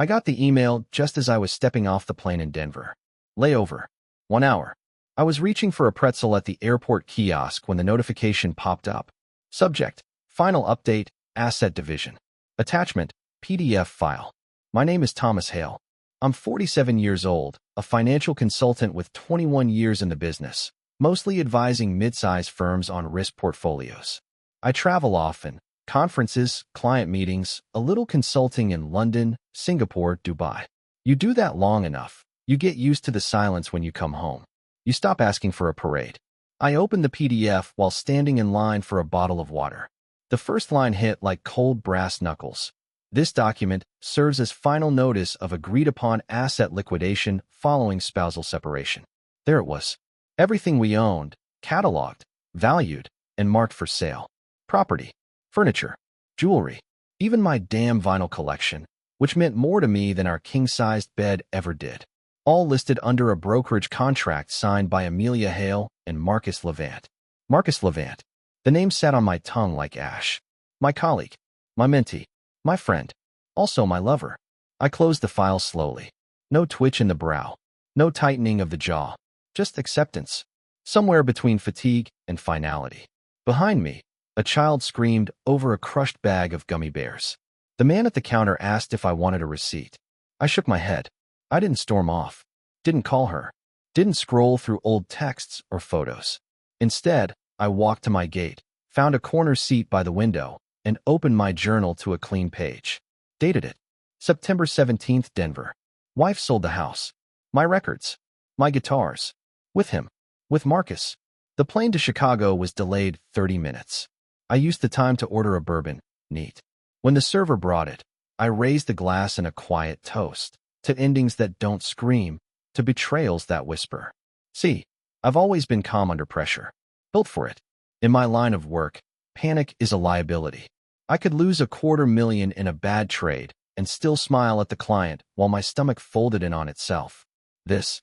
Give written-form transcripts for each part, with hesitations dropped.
I got the email just as I was stepping off the plane in Denver. Layover. 1 hour. I was reaching for a pretzel at the airport kiosk when the notification popped up. Subject: Final update, Asset Division. Attachment: PDF file. My name is Thomas Hale. I'm 47 years old, a financial consultant with 21 years in the business, mostly advising mid-size firms on risk portfolios. I travel often: conferences, client meetings, a little consulting in London, Singapore, Dubai. You do that long enough, you get used to the silence when you come home. You stop asking for a parade. I opened the PDF while standing in line for a bottle of water. The first line hit like cold brass knuckles. This document serves as final notice of agreed-upon asset liquidation following spousal separation. There it was. Everything we owned, cataloged, valued, and marked for sale. Property, furniture, jewelry, even my damn vinyl collection, which meant more to me than our king-sized bed ever did. All listed under a brokerage contract signed by Amelia Hale and Marcus Levant. Marcus Levant. The name sat on my tongue like ash. My colleague, my mentee, my friend, also my lover. I closed the file slowly. No twitch in the brow, no tightening of the jaw, just acceptance. Somewhere between fatigue and finality. Behind me, a child screamed over a crushed bag of gummy bears. The man at the counter asked if I wanted a receipt. I shook my head. I didn't storm off, didn't call her, didn't scroll through old texts or photos. Instead, I walked to my gate, found a corner seat by the window, and opened my journal to a clean page. Dated it. September 17th, Denver. Wife sold the house. My records. My guitars. With him. With Marcus. The plane to Chicago was delayed 30 minutes. I used the time to order a bourbon. Neat. When the server brought it, I raised the glass in a quiet toast. To endings that don't scream, to betrayals that whisper. See, I've always been calm under pressure. Built for it. In my line of work, panic is a liability. I could lose $250,000 in a bad trade and still smile at the client while my stomach folded in on itself. This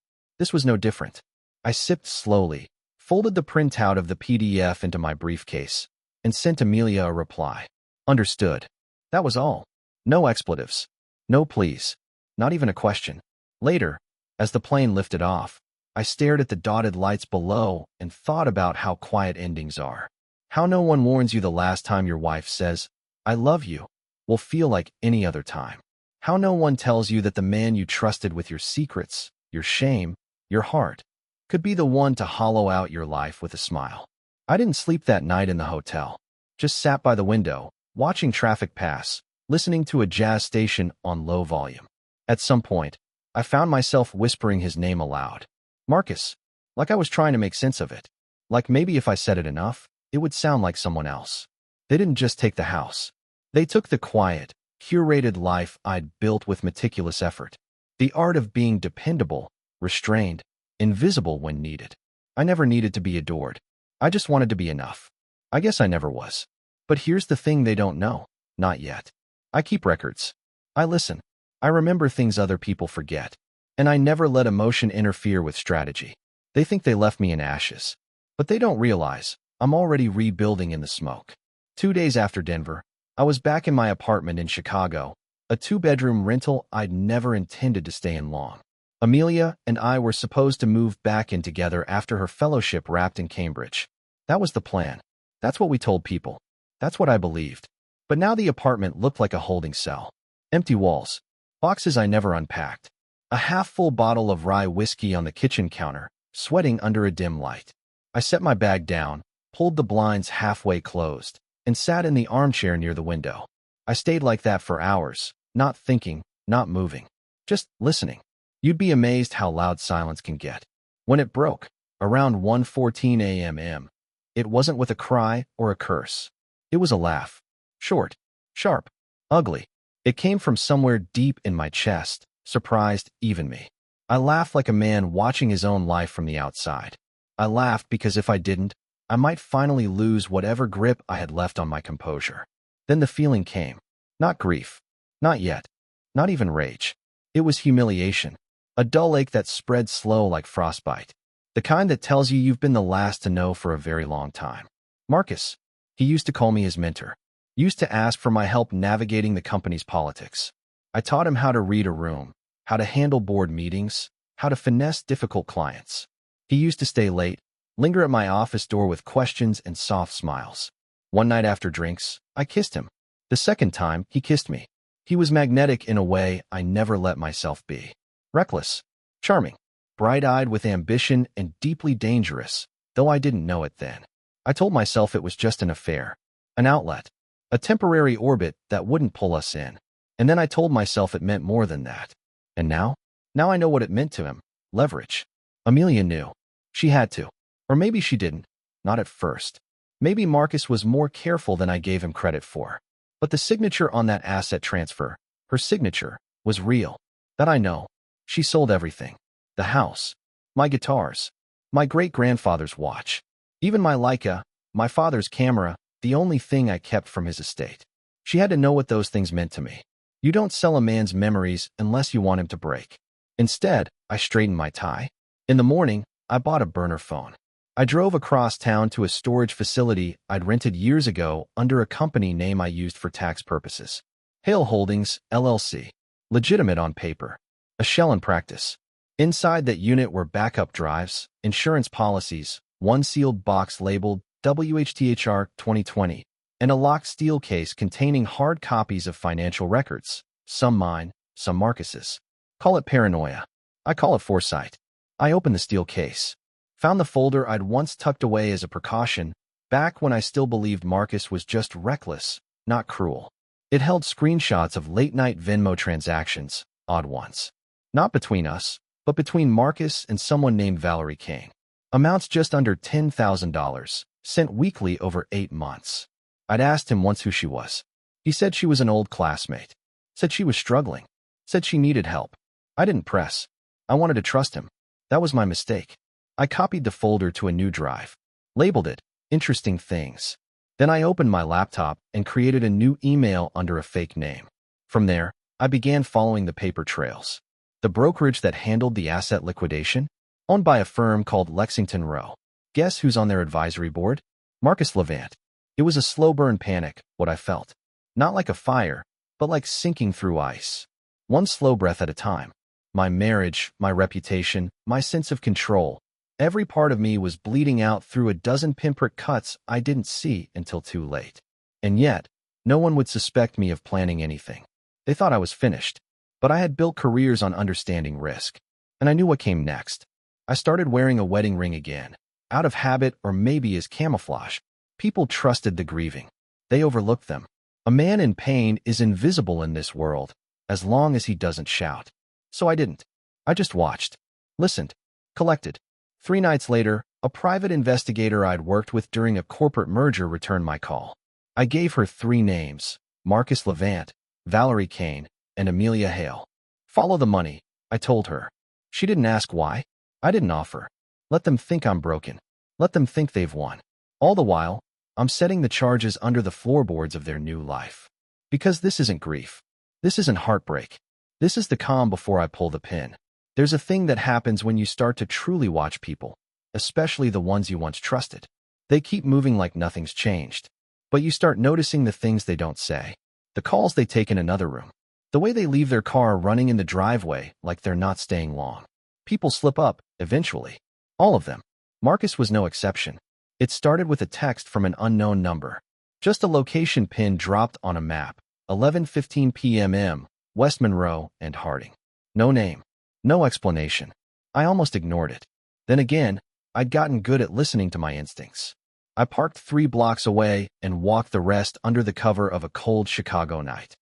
was no different. I sipped slowly, folded the printout of the PDF into my briefcase, and sent Amelia a reply. Understood. That was all. No expletives. No please. Not even a question. Later, as the plane lifted off, I stared at the dotted lights below and thought about how quiet endings are. How no one warns you the last time your wife says, "I love you," will feel like any other time. How no one tells you that the man you trusted with your secrets, your shame, your heart, could be the one to hollow out your life with a smile. I didn't sleep that night in the hotel. Just sat by the window, watching traffic pass, listening to a jazz station on low volume. At some point, I found myself whispering his name aloud. Marcus. Like I was trying to make sense of it. Like maybe if I said it enough, it would sound like someone else. They didn't just take the house. They took the quiet, curated life I'd built with meticulous effort. The art of being dependable, restrained, invisible when needed. I never needed to be adored. I just wanted to be enough. I guess I never was. But here's the thing they don't know. Not yet. I keep records. I listen. I remember things other people forget. And I never let emotion interfere with strategy. They think they left me in ashes. But they don't realize I'm already rebuilding in the smoke. 2 days after Denver, I was back in my apartment in Chicago, a 2-bedroom rental I'd never intended to stay in long. Amelia and I were supposed to move back in together after her fellowship wrapped in Cambridge. That was the plan. That's what we told people. That's what I believed. But now the apartment looked like a holding cell. Empty walls. Boxes I never unpacked. A half-full bottle of rye whiskey on the kitchen counter, sweating under a dim light. I set my bag down, pulled the blinds halfway closed, and sat in the armchair near the window. I stayed like that for hours, not thinking, not moving, just listening. You'd be amazed how loud silence can get. When it broke, around 1:14 a.m., it wasn't with a cry or a curse. It was a laugh. Short, sharp, ugly. It came from somewhere deep in my chest, surprised even me. I laughed like a man watching his own life from the outside. I laughed because if I didn't, I might finally lose whatever grip I had left on my composure. Then the feeling came. Not grief. Not yet. Not even rage. It was humiliation. A dull ache that spread slow like frostbite. The kind that tells you you've been the last to know for a very long time. Marcus. He used to call me his mentor. Used to ask for my help navigating the company's politics. I taught him how to read a room, how to handle board meetings, how to finesse difficult clients. He used to stay late, linger at my office door with questions and soft smiles. One night after drinks, I kissed him. The second time, he kissed me. He was magnetic in a way I never let myself be. Reckless, charming, bright-eyed with ambition and deeply dangerous, though I didn't know it then. I told myself it was just an affair, an outlet, a temporary orbit that wouldn't pull us in. And then I told myself it meant more than that. And now? Now I know what it meant to him. Leverage. Amelia knew. She had to. Or maybe she didn't. Not at first. Maybe Marcus was more careful than I gave him credit for. But the signature on that asset transfer, her signature, was real. That I know. She sold everything. The house. My guitars. My great-grandfather's watch. Even my Leica, my father's camera, the only thing I kept from his estate. She had to know what those things meant to me. You don't sell a man's memories unless you want him to break. Instead, I straightened my tie. In the morning, I bought a burner phone. I drove across town to a storage facility I'd rented years ago under a company name I used for tax purposes. Hale Holdings, LLC. Legitimate on paper. A shell in practice. Inside that unit were backup drives, insurance policies, one sealed box labeled WHTHR 2020, and a locked steel case containing hard copies of financial records, some mine, some Marcus's. Call it paranoia. I call it foresight. I opened the steel case. Found the folder I'd once tucked away as a precaution, back when I still believed Marcus was just reckless, not cruel. It held screenshots of late-night Venmo transactions, odd ones. Not between us, but between Marcus and someone named Valerie Kane. Amounts just under $10,000, sent weekly over 8 months. I'd asked him once who she was. He said she was an old classmate. Said she was struggling. Said she needed help. I didn't press. I wanted to trust him. That was my mistake. I copied the folder to a new drive. Labeled it, Interesting Things. Then I opened my laptop and created a new email under a fake name. From there, I began following the paper trails. The brokerage that handled the asset liquidation? Owned by a firm called Lexington Rowe. Guess who's on their advisory board? Marcus Levant. It was a slow burn panic, what I felt. Not like a fire, but like sinking through ice. One slow breath at a time. My marriage, my reputation, my sense of control. Every part of me was bleeding out through a dozen pinprick cuts I didn't see until too late. And yet, no one would suspect me of planning anything. They thought I was finished. But I had built careers on understanding risk. And I knew what came next. I started wearing a wedding ring again. Out of habit or maybe as camouflage. People trusted the grieving. They overlooked them. A man in pain is invisible in this world, as long as he doesn't shout. So I didn't. I just watched. Listened. Collected. 3 nights later, a private investigator I'd worked with during a corporate merger returned my call. I gave her 3 names, Marcus Levant, Valerie Kane, and Amelia Hale. Follow the money, I told her. She didn't ask why. I didn't offer. Let them think I'm broken. Let them think they've won. All the while, I'm setting the charges under the floorboards of their new life. Because this isn't grief. This isn't heartbreak. This is the calm before I pull the pin. There's a thing that happens when you start to truly watch people, especially the ones you once trusted. They keep moving like nothing's changed. But you start noticing the things they don't say. The calls they take in another room. The way they leave their car running in the driveway like they're not staying long. People slip up, eventually. All of them. Marcus was no exception. It started with a text from an unknown number. Just a location pin dropped on a map. 11:15 p.m. West Monroe and Harding. No name. No explanation. I almost ignored it. Then again, I'd gotten good at listening to my instincts. I parked 3 blocks away and walked the rest under the cover of a cold Chicago night.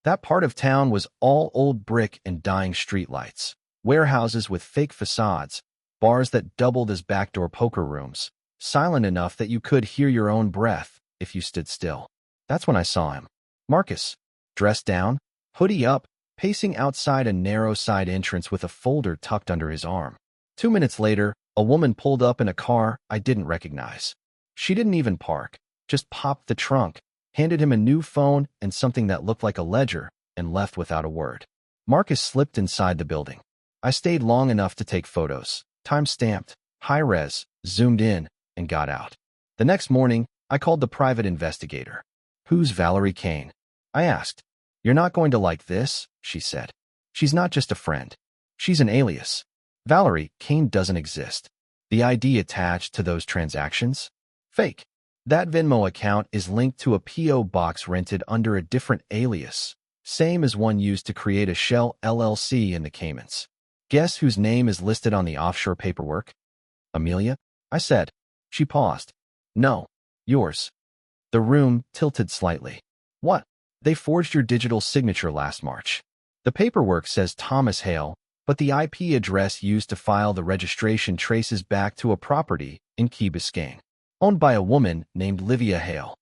That part of town was all old brick and dying streetlights, warehouses with fake facades, bars that doubled as backdoor poker rooms, silent enough that you could hear your own breath if you stood still. That's when I saw him. Marcus, dressed down, hoodie up, pacing outside a narrow side entrance with a folder tucked under his arm. 2 minutes later, a woman pulled up in a car I didn't recognize. She didn't even park, just popped the trunk, handed him a new phone and something that looked like a ledger, and left without a word. Marcus slipped inside the building. I stayed long enough to take photos, time-stamped, high-res, zoomed in, and got out. The next morning, I called the private investigator. "Who's Valerie Kane?" I asked. You're not going to like this, she said. She's not just a friend. She's an alias. Valerie Kane doesn't exist. The ID attached to those transactions? Fake. That Venmo account is linked to a P.O. box rented under a different alias, same as one used to create a Shell LLC in the Caymans. Guess whose name is listed on the offshore paperwork? Amelia? I said. She paused. No. Yours. The room tilted slightly. What? They forged your digital signature last March. The paperwork says Thomas Hale, but the IP address used to file the registration traces back to a property in Key Biscayne, owned by a woman named Livia Hale.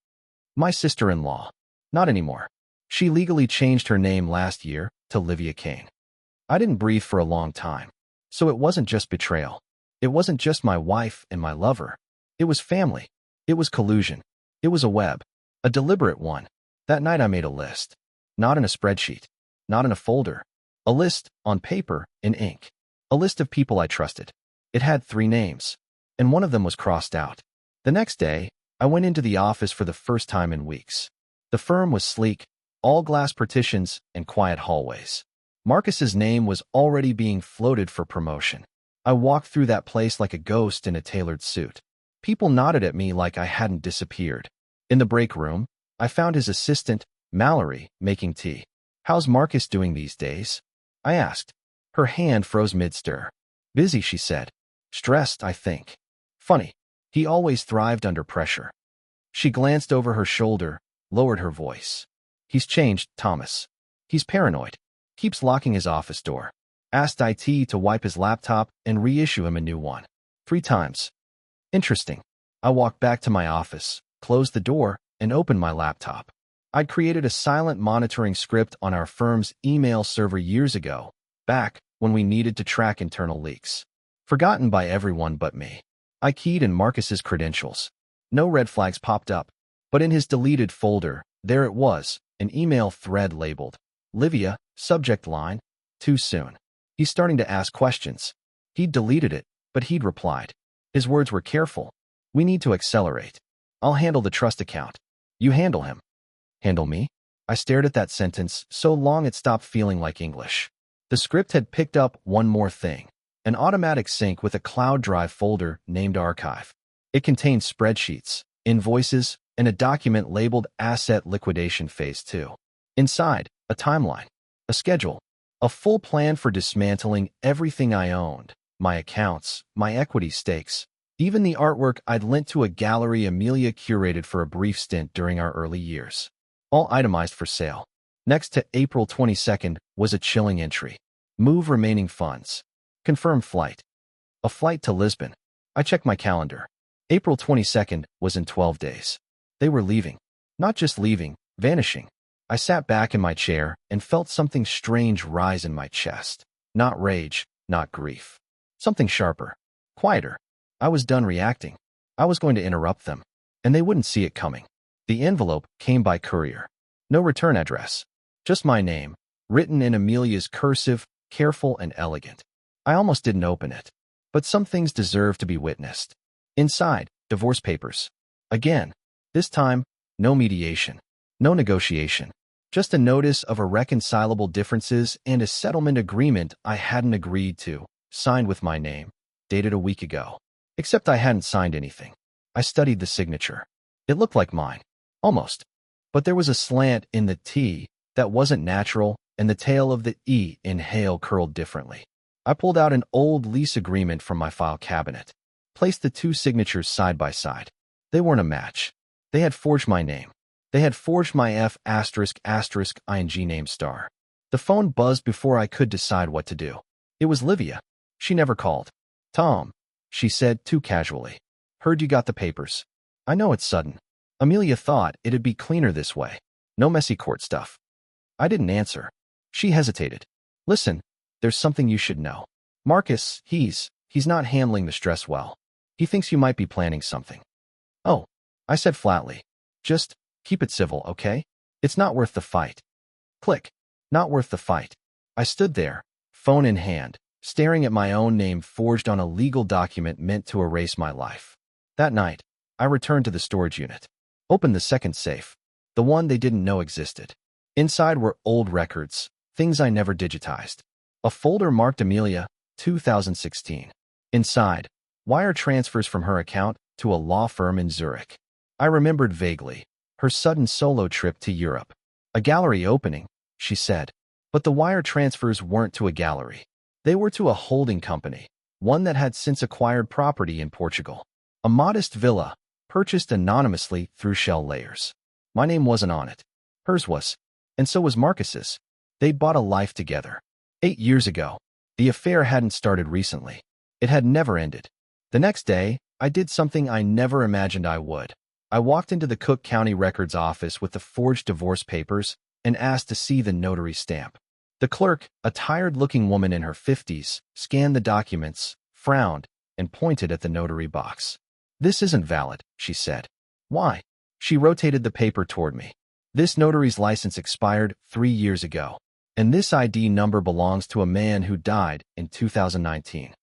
My sister-in-law. Not anymore. She legally changed her name last year to Livia Kane. I didn't breathe for a long time. So it wasn't just betrayal. It wasn't just my wife and my lover. It was family. It was collusion. It was a web. A deliberate one. That night I made a list. Not in a spreadsheet. Not in a folder. A list, on paper, in ink. A list of people I trusted. It had 3 names, and one of them was crossed out. The next day, I went into the office for the first time in weeks. The firm was sleek, all glass partitions and quiet hallways. Marcus's name was already being floated for promotion. I walked through that place like a ghost in a tailored suit. People nodded at me like I hadn't disappeared. In the break room, I found his assistant, Mallory, making tea. How's Marcus doing these days? I asked. Her hand froze mid-stir. Busy, she said. Stressed, I think. Funny. He always thrived under pressure. She glanced over her shoulder, lowered her voice. He's changed, Thomas. He's paranoid. Keeps locking his office door. Asked IT to wipe his laptop and reissue him a new one. 3 times. Interesting. I walked back to my office, closed the door, and opened my laptop. I'd created a silent monitoring script on our firm's email server years ago, back when we needed to track internal leaks. Forgotten by everyone but me. I keyed in Marcus's credentials. No red flags popped up, but in his deleted folder, there it was, an email thread labeled Livia, subject line, too soon. He's starting to ask questions. He'd deleted it, but he'd replied. His words were careful. We need to accelerate. I'll handle the trust account. You handle him. Handle me? I stared at that sentence so long it stopped feeling like English. The script had picked up one more thing. An automatic sync with a cloud drive folder named Archive. It contained spreadsheets, invoices, and a document labeled Asset Liquidation Phase 2. Inside, a timeline, a schedule, a full plan for dismantling everything I owned, my accounts, my equity stakes, even the artwork I'd lent to a gallery Amelia curated for a brief stint during our early years. All itemized for sale. Next to April 22nd was a chilling entry. Move remaining funds. Confirm flight. A flight to Lisbon. I checked my calendar. April 22nd was in 12 days. They were leaving. Not just leaving, vanishing. I sat back in my chair and felt something strange rise in my chest. Not rage, not grief. Something sharper. Quieter. I was done reacting. I was going to interrupt them, and they wouldn't see it coming. The envelope came by courier. No return address. Just my name, written in Amelia's cursive, careful and elegant. I almost didn't open it. But some things deserve to be witnessed. Inside, divorce papers. Again. This time, no mediation. No negotiation. Just a notice of irreconcilable differences and a settlement agreement I hadn't agreed to, signed with my name, dated a week ago. Except I hadn't signed anything. I studied the signature. It looked like mine. Almost. But there was a slant in the T that wasn't natural, and the tail of the E in Hale curled differently. I pulled out an old lease agreement from my file cabinet. Placed the 2 signatures side by side. They weren't a match. They had forged my name. They had forged my F****ing name star. The phone buzzed before I could decide what to do. It was Livia. She never called. Tom, she said too casually. Heard you got the papers. I know it's sudden. Amelia thought it'd be cleaner this way. No messy court stuff. I didn't answer. She hesitated. Listen, there's something you should know. Marcus, he's not handling the stress well. He thinks you might be planning something. Oh, I said flatly. Just keep it civil, okay? It's not worth the fight. Click. Not worth the fight. I stood there, phone in hand, staring at my own name forged on a legal document meant to erase my life. That night, I returned to the storage unit. Opened the second safe. The one they didn't know existed. Inside were old records, things I never digitized. A folder marked Amelia, 2016. Inside, wire transfers from her account to a law firm in Zurich. I remembered vaguely her sudden solo trip to Europe. A gallery opening, she said. But the wire transfers weren't to a gallery. They were to a holding company, one that had since acquired property in Portugal. A modest villa, purchased anonymously through shell layers. My name wasn't on it. Hers was. And so was Marcus's. They'd bought a life together. 8 years ago. The affair hadn't started recently. It had never ended. The next day, I did something I never imagined I would. I walked into the Cook County Records office with the forged divorce papers and asked to see the notary stamp. The clerk, a tired-looking woman in her 50s, scanned the documents, frowned, and pointed at the notary box. "This isn't valid," she said. "Why?" She rotated the paper toward me. "This notary's license expired 3 years ago, and this ID number belongs to a man who died in 2019.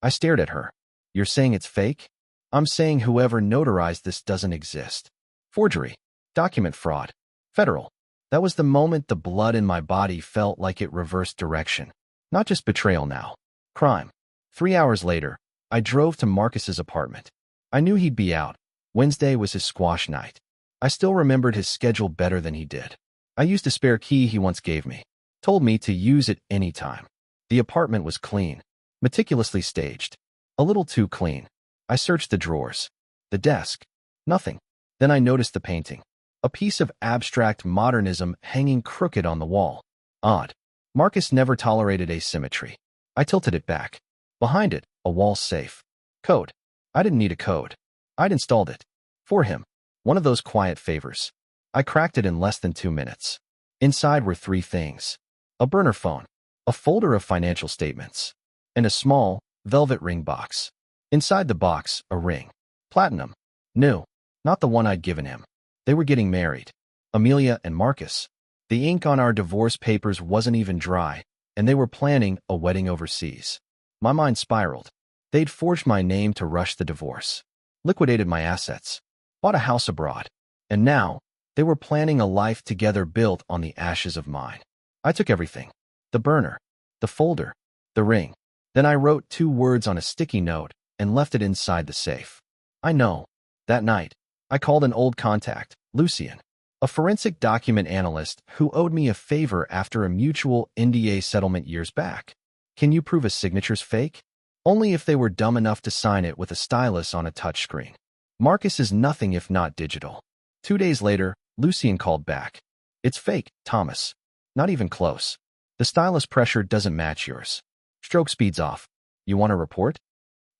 I stared at her. "You're saying it's fake?" "I'm saying whoever notarized this doesn't exist. Forgery. Document fraud. Federal." That was the moment the blood in my body felt like it reversed direction. Not just betrayal now. Crime. 3 hours later, I drove to Marcus's apartment. I knew he'd be out. Wednesday was his squash night. I still remembered his schedule better than he did. I used a spare key he once gave me. Told me to use it anytime. The apartment was clean. Meticulously staged. A little too clean. I searched the drawers. The desk. Nothing. Then I noticed the painting. A piece of abstract modernism hanging crooked on the wall. Odd. Marcus never tolerated asymmetry. I tilted it back. Behind it, a wall safe. Code. I didn't need a code. I'd installed it. For him. One of those quiet favors. I cracked it in less than 2 minutes. Inside were 3 things. A burner phone. A folder of financial statements. And a small, velvet ring box. Inside the box, a ring. Platinum. New. Not the one I'd given him. They were getting married. Amelia and Marcus. The ink on our divorce papers wasn't even dry, and they were planning a wedding overseas. My mind spiraled. They'd forged my name to rush the divorce. Liquidated my assets. Bought a house abroad. And now, they were planning a life together built on the ashes of mine. I took everything. The burner. The folder. The ring. Then I wrote 2 words on a sticky note and left it inside the safe. I know. That night, I called an old contact, Lucien, a forensic document analyst who owed me a favor after a mutual NDA settlement years back. "Can you prove a signature's fake?" "Only if they were dumb enough to sign it with a stylus on a touchscreen. Marcus is nothing if not digital." 2 days later, Lucien called back. "It's fake, Thomas. Not even close. The stylus pressure doesn't match yours. Stroke speed's off. You want a report?"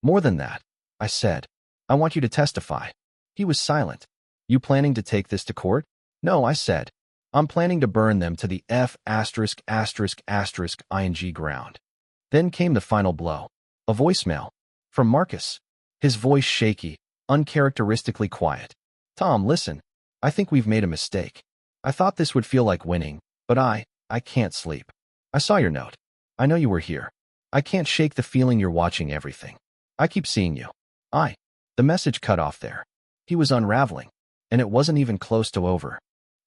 "More than that," I said. "I want you to testify." He was silent. "You planning to take this to court?" "No," I said. "I'm planning to burn them to the F*****ing ground." Then came the final blow. A voicemail. From Marcus. His voice shaky, uncharacteristically quiet. "Tom, listen. I think we've made a mistake. I thought this would feel like winning, but I can't sleep. I saw your note. I know you were here. I can't shake the feeling you're watching everything. I keep seeing you. The message cut off there. He was unraveling, and it wasn't even close to over.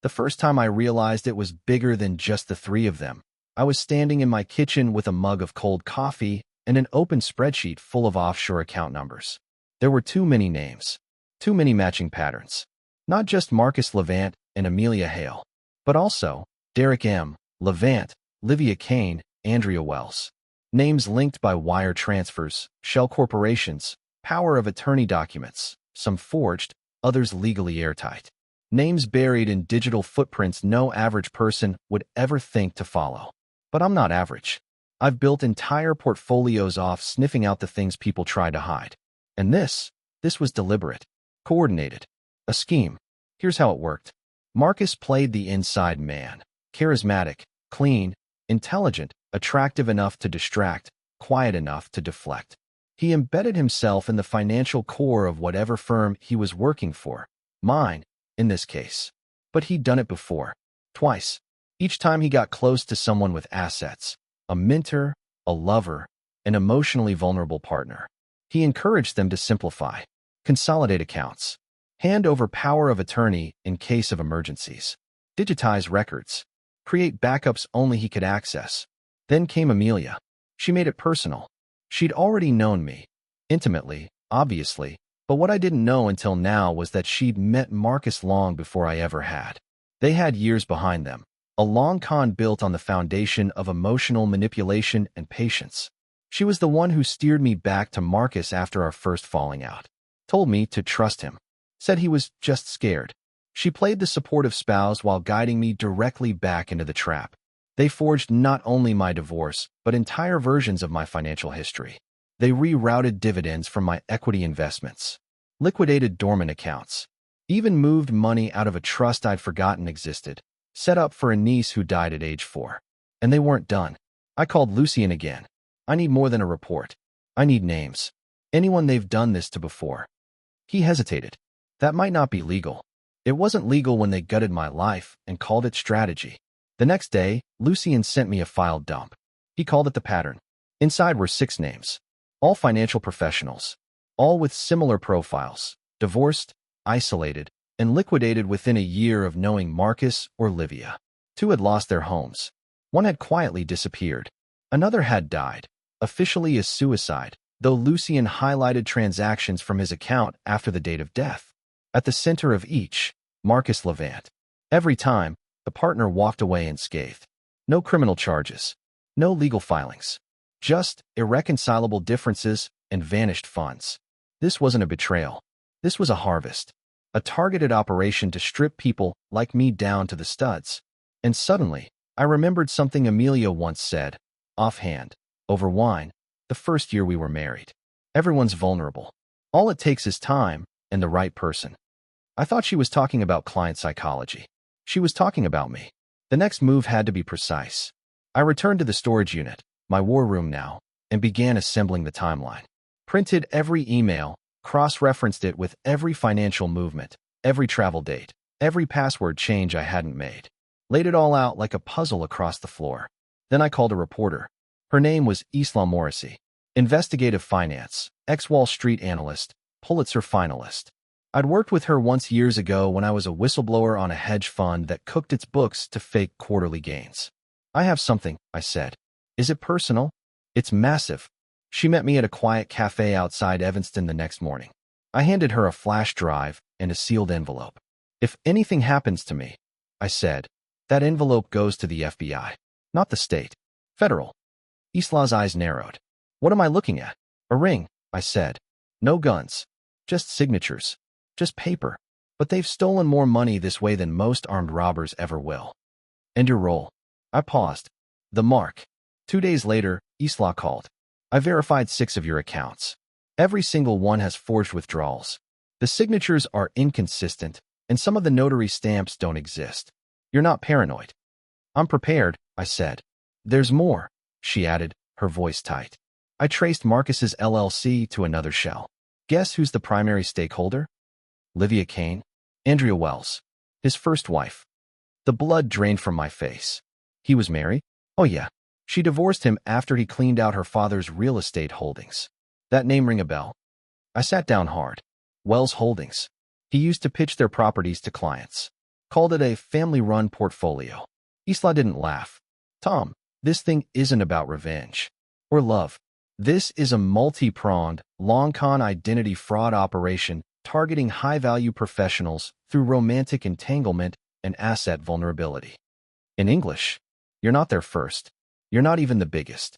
The first time I realized it was bigger than just the 3 of them, I was standing in my kitchen with a mug of cold coffee and an open spreadsheet full of offshore account numbers. There were too many names, too many matching patterns. Not just Marcus Levant and Amelia Hale, but also Derek M. Levant, Livia Kane, Andrea Wells. Names linked by wire transfers, shell corporations, power of attorney documents, some forged, others legally airtight. Names buried in digital footprints no average person would ever think to follow. But I'm not average. I've built entire portfolios off sniffing out the things people try to hide. And this was deliberate, coordinated, a scheme. Here's how it worked. Marcus played the inside man, charismatic, clean, intelligent, attractive enough to distract, quiet enough to deflect. He embedded himself in the financial core of whatever firm he was working for. Mine, in this case. But he'd done it before. Twice. Each time he got close to someone with assets. A mentor, a lover, an emotionally vulnerable partner. He encouraged them to simplify. Consolidate accounts. Hand over power of attorney in case of emergencies. Digitize records. create backups only he could access. Then came Amelia. She made it personal. She'd already known me. Intimately, obviously, but what I didn't know until now was that she'd met Marcus long before I ever had. They had years behind them, a long con built on the foundation of emotional manipulation and patience. She was the one who steered me back to Marcus after our first falling out. Told me to trust him. Said he was just scared. She played the supportive spouse while guiding me directly back into the trap. They forged not only my divorce, but entire versions of my financial history. They rerouted dividends from my equity investments, liquidated dormant accounts, even moved money out of a trust I'd forgotten existed, set up for a niece who died at age 4. And they weren't done. I called Lucien again. I need more than a report. I need names. Anyone they've done this to before. He hesitated. That might not be legal. It wasn't legal when they gutted my life and called it strategy. The next day, Lucien sent me a file dump. He called it the pattern. Inside were 6 names. All financial professionals. All with similar profiles. Divorced, isolated, and liquidated within a year of knowing Marcus or Livia. 2 had lost their homes. 1 had quietly disappeared. Another had died, officially as suicide, though Lucien highlighted transactions from his account after the date of death. At the center of each, Marcus Levant. Every time, the partner walked away unscathed. No criminal charges. No legal filings. Just irreconcilable differences and vanished funds. This wasn't a betrayal. This was a harvest. A targeted operation to strip people like me down to the studs. And suddenly, I remembered something Amelia once said, offhand, over wine, the first year we were married. Everyone's vulnerable. All it takes is time and the right person. I thought she was talking about client psychology. She was talking about me. The next move had to be precise. I returned to the storage unit, my war room now, and began assembling the timeline. Printed every email, cross-referenced it with every financial movement, every travel date, every password change I hadn't made. Laid it all out like a puzzle across the floor. Then I called a reporter. Her name was Isla Morrissey. Investigative finance, ex-Wall Street analyst, Pulitzer finalist. I'd worked with her once years ago when I was a whistleblower on a hedge fund that cooked its books to fake quarterly gains. I have something, I said. Is it personal? It's massive. She met me at a quiet cafe outside Evanston the next morning. I handed her a flash drive and a sealed envelope. If anything happens to me, I said, that envelope goes to the FBI, not the state. Federal. Isla's eyes narrowed. What am I looking at? A ring, I said. No guns. Just signatures. Just paper. But they've stolen more money this way than most armed robbers ever will. End your roll. I paused. The mark. 2 days later, Isla called. I verified 6 of your accounts. Every single one has forged withdrawals. The signatures are inconsistent, and some of the notary stamps don't exist. You're not paranoid. I'm prepared, I said. There's more, she added, her voice tight. I traced Marcus's LLC to another shell. Guess who's the primary stakeholder? Livia Kane, Andrea Wells, his first wife. The blood drained from my face. He was married? Oh yeah. She divorced him after he cleaned out her father's real estate holdings. That name ring a bell? I sat down hard. Wells Holdings. He used to pitch their properties to clients. Called it a family-run portfolio. Isla didn't laugh. Tom, this thing isn't about revenge. Or love. This is a multi-pronged, long-con identity fraud operation targeting high-value professionals through romantic entanglement and asset vulnerability. In English, you're not their first. You're not even the biggest.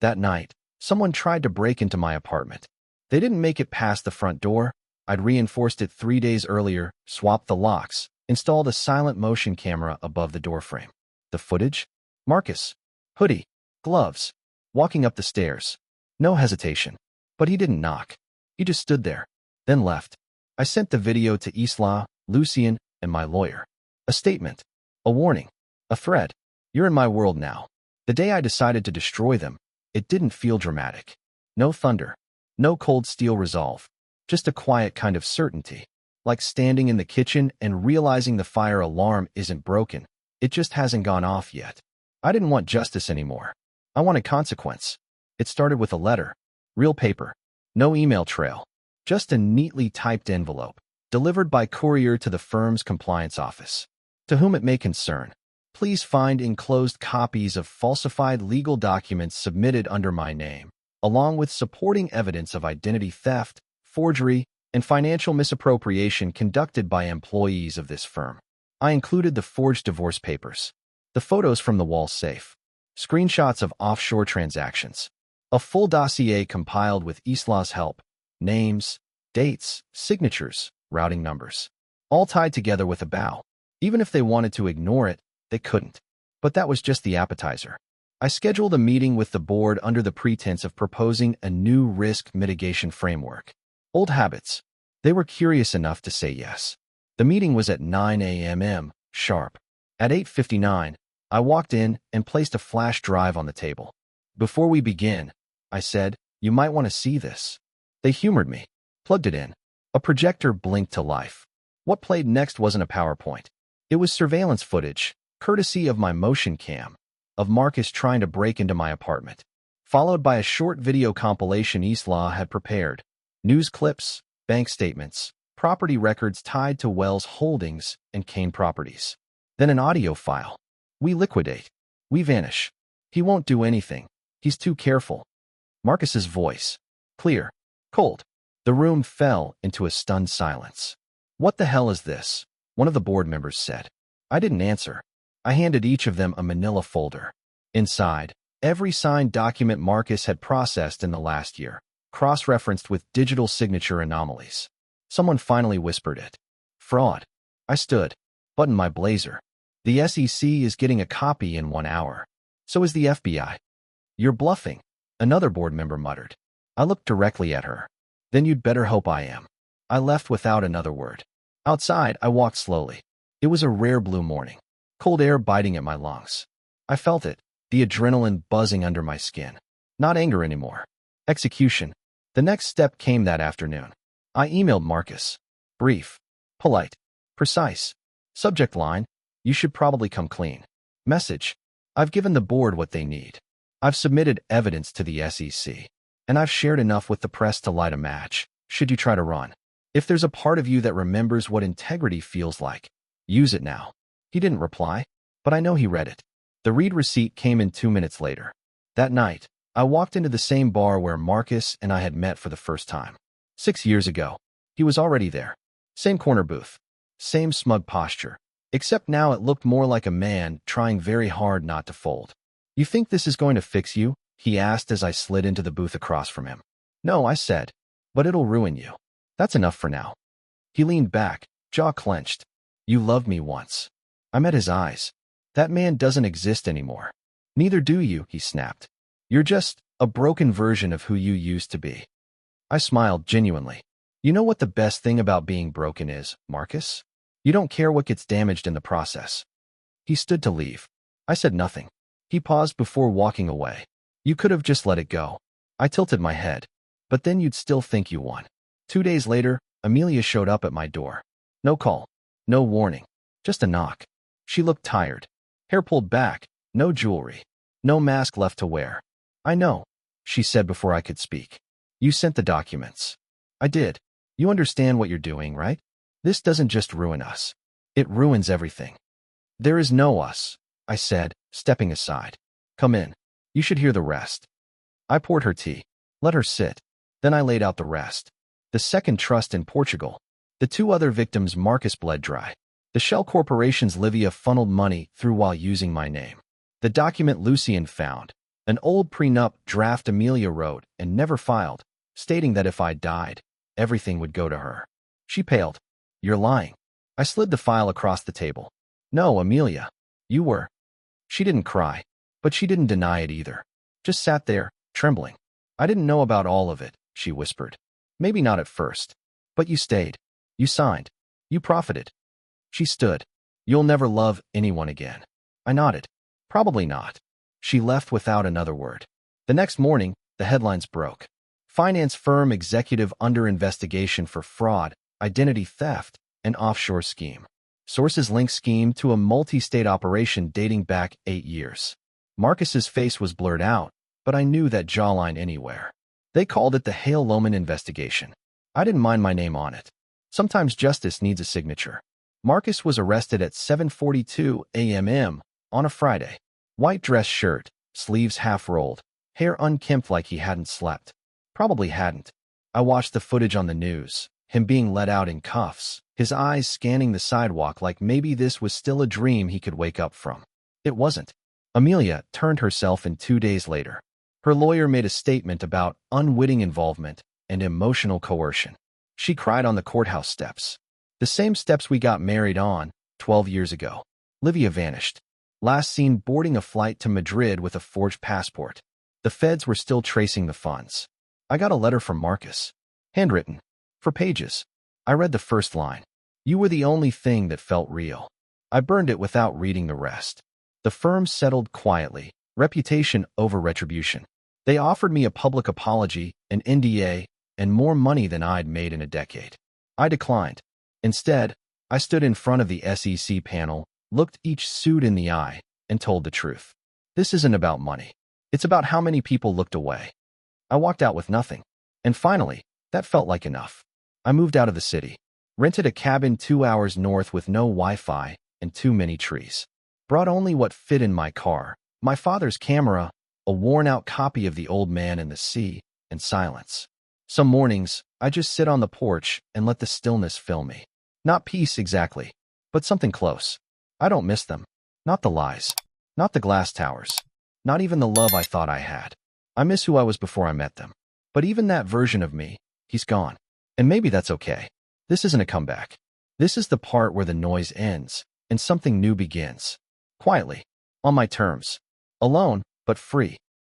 That night, someone tried to break into my apartment. They didn't make it past the front door. I'd reinforced it 3 days earlier, swapped the locks, installed a silent motion camera above the doorframe. The footage? Marcus. Hoodie. Gloves. Walking up the stairs. No hesitation. But he didn't knock. He just stood there. Then left. I sent the video to Isla, Lucien, and my lawyer. A statement. A warning. A threat. You're in my world now. The day I decided to destroy them, it didn't feel dramatic. No thunder. No cold steel resolve. Just a quiet kind of certainty. Like standing in the kitchen and realizing the fire alarm isn't broken. It just hasn't gone off yet. I didn't want justice anymore. I wanted consequence. It started with a letter. Real paper. No email trail. Just a neatly typed envelope. Delivered by courier to the firm's compliance office. To whom it may concern. Please find enclosed copies of falsified legal documents submitted under my name, along with supporting evidence of identity theft, forgery, and financial misappropriation conducted by employees of this firm. I included the forged divorce papers, the photos from the wall safe, screenshots of offshore transactions, a full dossier compiled with Islah's help, names, dates, signatures, routing numbers, all tied together with a bow. Even if they wanted to ignore it, they couldn't. But that was just the appetizer. I scheduled a meeting with the board under the pretense of proposing a new risk mitigation framework. Old habits. They were curious enough to say yes. The meeting was at 9 a.m. sharp. At 8:59, I walked in and placed a flash drive on the table. Before we begin, I said, you might want to see this. They humored me. Plugged it in. A projector blinked to life. What played next wasn't a PowerPoint. It was surveillance footage, courtesy of my motion cam, of Marcus trying to break into my apartment, followed by a short video compilation Islah had prepared. News clips, bank statements, property records tied to Wells Holdings and Kane Properties. Then an audio file. We liquidate. We vanish. He won't do anything. He's too careful. Marcus's voice. Clear. Cold. The room fell into a stunned silence. What the hell is this? One of the board members said. I didn't answer. I handed each of them a manila folder. Inside, every signed document Marcus had processed in the last year, cross-referenced with digital signature anomalies. Someone finally whispered it. Fraud. I stood, buttoned my blazer. The SEC is getting a copy in 1 hour. So is the FBI. You're bluffing, another board member muttered. I looked directly at her. Then you'd better hope I am. I left without another word. Outside, I walked slowly. It was a rare blue morning, cold air biting at my lungs. I felt it, the adrenaline buzzing under my skin. Not anger anymore. Execution. The next step came that afternoon. I emailed Marcus. Brief, polite, precise. Subject line, you should probably come clean. Message, I've given the board what they need. I've submitted evidence to the SEC. And I've shared enough with the press to light a match, should you try to run. If there's a part of you that remembers what integrity feels like, use it now. He didn't reply, but I know he read it. The read receipt came in 2 minutes later. That night, I walked into the same bar where Marcus and I had met for the first time. 6 years ago. He was already there. Same corner booth. Same smug posture. Except now it looked more like a man trying very hard not to fold. You think this is going to fix you? He asked as I slid into the booth across from him. No, I said. But it'll ruin you. That's enough for now. He leaned back, jaw clenched. You loved me once. I met his eyes. That man doesn't exist anymore. Neither do you, he snapped. You're just a broken version of who you used to be. I smiled genuinely. You know what the best thing about being broken is, Marcus? You don't care what gets damaged in the process. He stood to leave. I said nothing. He paused before walking away. You could have just let it go. I tilted my head. But then you'd still think you won. 2 days later, Amelia showed up at my door. No call. No warning. Just a knock. She looked tired. Hair pulled back. No jewelry. No mask left to wear. I know, she said before I could speak. You sent the documents. I did. You understand what you're doing, right? This doesn't just ruin us. It ruins everything. There is no us, I said, stepping aside. Come in. You should hear the rest. I poured her tea. Let her sit. Then I laid out the rest. The second trust in Portugal. The 2 other victims Marcus bled dry. The shell corporations Livia funneled money through while using my name. The document Lucien found. An old prenup draft Amelia wrote and never filed, stating that if I died, everything would go to her. She paled. You're lying. I slid the file across the table. No, Amelia. You were. She didn't cry, but she didn't deny it either. Just sat there, trembling. I didn't know about all of it, she whispered. Maybe not at first. But you stayed. You signed. You profited. She stood. You'll never love anyone again. I nodded. Probably not. She left without another word. The next morning, the headlines broke. Finance firm executive under investigation for fraud, identity theft, and offshore scheme. Sources link scheme to a multi-state operation dating back 8 years. Marcus's face was blurred out, but I knew that jawline anywhere. They called it the Hale Lohman investigation. I didn't mind my name on it. Sometimes justice needs a signature. Marcus was arrested at 7:42 a.m. On a Friday. White dress shirt, sleeves half rolled, hair unkempt like he hadn't slept. Probably hadn't. I watched the footage on the news, him being let out in cuffs, his eyes scanning the sidewalk like maybe this was still a dream he could wake up from. It wasn't. Amelia turned herself in 2 days later. Her lawyer made a statement about unwitting involvement and emotional coercion. She cried on the courthouse steps. The same steps we got married on 12 years ago. Livia vanished. Last seen boarding a flight to Madrid with a forged passport. The feds were still tracing the funds. I got a letter from Marcus. Handwritten. For pages. I read the first line. You were the only thing that felt real. I burned it without reading the rest. The firm settled quietly, reputation over retribution. They offered me a public apology, an NDA, and more money than I'd made in a decade. I declined. Instead, I stood in front of the SEC panel, looked each suit in the eye, and told the truth. This isn't about money. It's about how many people looked away. I walked out with nothing. And finally, that felt like enough. I moved out of the city, rented a cabin 2 hours north with no Wi-Fi and too many trees. Brought only what fit in my car, my father's camera, a worn-out copy of The Old Man and the Sea, and silence. Some mornings, I just sit on the porch and let the stillness fill me. Not peace exactly, but something close. I don't miss them. Not the lies. Not the glass towers. Not even the love I thought I had. I miss who I was before I met them. But even that version of me, he's gone. And maybe that's okay. This isn't a comeback. This is the part where the noise ends and something new begins. Quietly. On my terms. Alone, but free.